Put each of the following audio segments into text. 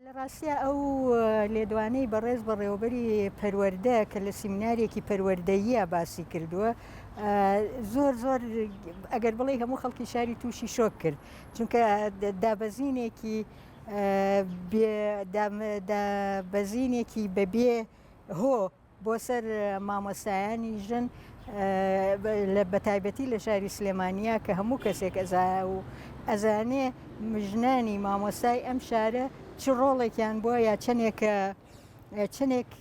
لە ڕاستیە ئەو لێدوانەی بەڕێز بەڕێوەبەری پەروەردە کە لە سیمینارێکی پەروەردەییە باسی کردووە زۆر ئەگەر بڵێ هەموو خەڵکی شاری تووشی شۆک کرد چونکە دابەزینێکی دابەزینێکی بەبێ هۆ بۆ سەر مامۆستایانی ژن بە تایبەتی لە شاری سلێمانیا کە هەموو کەسێک ئەزانێ ژنانی مامۆستای ئەم شارە چ ڕۆڵێکیان بووە یا چەندێک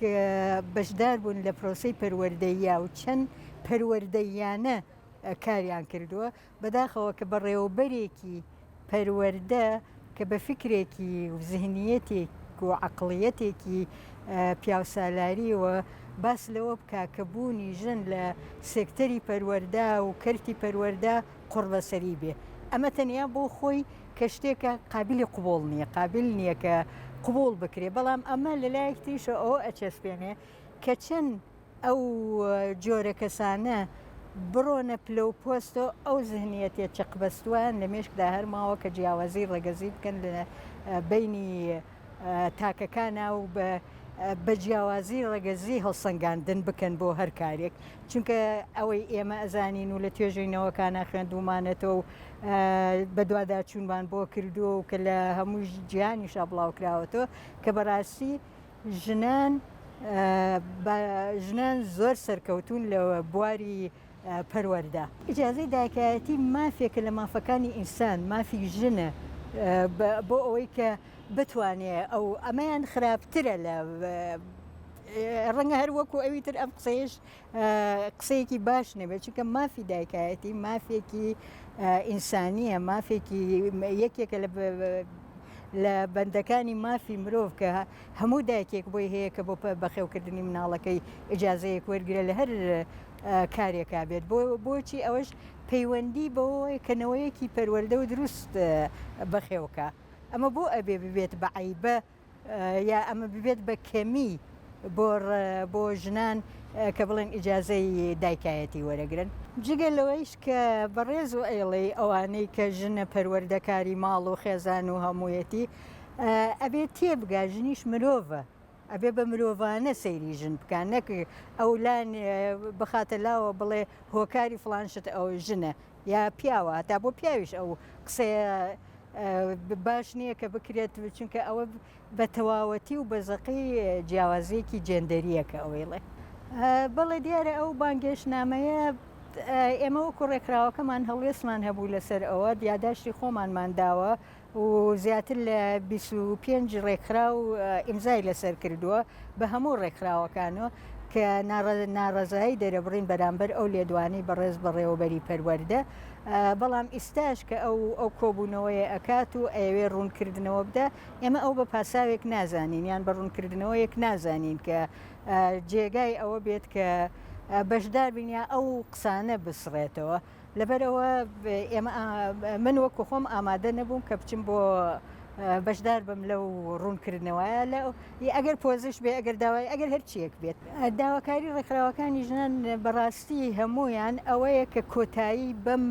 بەشدار بوون لە پرۆسەی پەروەردەییە و چەند پەروەردەییانە کاریان کردووە بەداخەوە کە بەڕێوەبەرێکی پەروەردە کە بە فکرێکی و ذهنیەتێک و عەقڵیەتێکی پیاوسالاریەوە باس لەوە بکا کە بوونی ژن لە سێکتەری پەروەردە و کەرتی پەروەردە قوڕبەسەری بێ ئەمە تەنیا بۆ خۆی کە شتێکە قابلی قوبوڵ نییە قابل نییە کە قوبوڵ بکرێ بەڵام ئەمە لە لایەک تریشە ئەوە ئەچەسپێنێ کە چەند ئەو جۆرە کەسانە بڕۆنە پلە و پۆستۆ ئەو ذهنیەتێ چەقبەستوان لە مێشکدا هەرماوە کە جیاوازی ڕێگەزی بکەن لە بینی تاکەکانە و بە جیاوازی ڕێگەزی هەڵسەنگاندن بکەن بۆ هەر کارێک چونکە ئەوەی ئێمە ئەزانین و لە توێژینەوەکانە خوێندومانێتەوە و بە دوواداچوونمان بۆ کردووە و کە لە هەموو جیهانیشا بڵاو کراوەتەوە کە بەڕاستی ژنان زۆر سەرکەوتون لە بواری پەروەردە ئیجازەی دایکایەتی مافێکە لە مافەکانی ئینسان مافی ژنە بۆ ئەوەی کە بتوانێ ئەو ئەمەیان خراپترە لە ڕەنگە هەر وەکو ئەوی تر ئەم قسەیش قسەیەکی باش نەبێت چونکە مافی دایکایەتی مافێکی ئینسانیە مافێکی یەکێکە لە بەندەکانی مافی مرۆڤ کە هەموو دایکێک بۆی هەیە کە بۆ بەخێوکردنی مناڵەکەی ئیجازەیەک وەرگرە لە هەر کارێکا بێت بۆچی ئەوەش پەیوەندی بەوەی کەنەوەیەکی پەروەردە و دروست بەخێوکە ئەمە بۆ ئەبێ ببێت بە عیبە یا ئەمە ببێت بە کەمی بۆ ژنان کە بڵێن ئیجازەی دایکایەتی وەرەگرن جگە لەوەیش کە بەڕێز و ئێڵەی ئەوانەی کە ژنە پەروەردەکاری ماڵ و خێزان و هەموویەتی ئەبێت تێبگا ژنیش مرۆڤە ئەبێ بە مرۆڤانە سەیری ژن بکان نەک ئەولان بخاتە لاوە بڵێ هۆکاری فڵانشت ئەو ژنە یا پیاوە تا بۆ پیاویش ئەو قسەیە باش نییە کە بکرێت چونکە ئەوە بە تەواوەتی و بەزەقی جیاوازیەکی جێندەریەکە ئەوەیڵێ بەڵێ دیارە ئەو بانگێشنامەیە ئێمە وەکو ڕێکراوەکەمان هەڵوێستمان هەبوو لەسەر ئەوە یاداشتی خۆمانمان داوە و زیاتر لە 25 ڕێکخرا و ئیمزای لەسەر کردووە بە هەموو ڕێکخراوەکانەوە کە ناڕەزایی دەرەبڕین بەرامبەر ئەو لێدوانەی بەڕێز بەڕێوەبەری پەروەردە بەڵام ئیستاش کە ئەو کۆبوونەوەی ئەکات و ئەوێ ڕوونکردنەوە بدە ئێمە ئەو بە پاساوێک نازانین یان بە ڕوونکردنەوەیەک نازانین کە جێگای ئەوە بێت کە بەشدار بینیا ئەو قسانە بسڕێتەوە لەبەرەوە من وەکو خۆم ئامادە نەبووم کە بچم بۆ بەشدار بم لەو ڕوونکردنەوەیە لە ئەگەر پۆزش بێ ئەگەر داوای ئەگەر هەرچیەک بێت داواکاری ڕێکخراوەکانی ژنان بەڕاستی هەمویان ئەوەیە کە کۆتایی بەم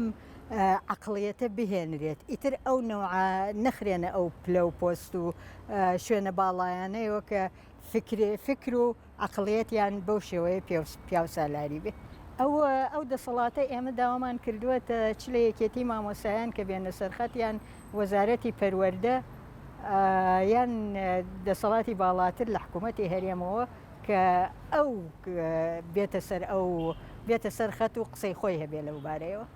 عەقڵیەتە بهێنرێت ئیتر ئەو نەخرێنە ئەو پلە و پۆست و شوێنە باڵایانەیەوە کە فکر و عەقڵیەتیان بەو شێوەیە پیاوسالاری بێ ئەو دەسەڵاتە ئێمە داوامان کردووەتە چ لە یەکێتی مامۆسایان کە بێنە سەرخەت یان وەزارەتی پەروەردە یان دەسەڵاتی باڵاتر لە حکوومەتی هەرێمەوە کە ئەو بێتە سەر خەت و قسەی خۆی هەبێ لەو بارەیەوە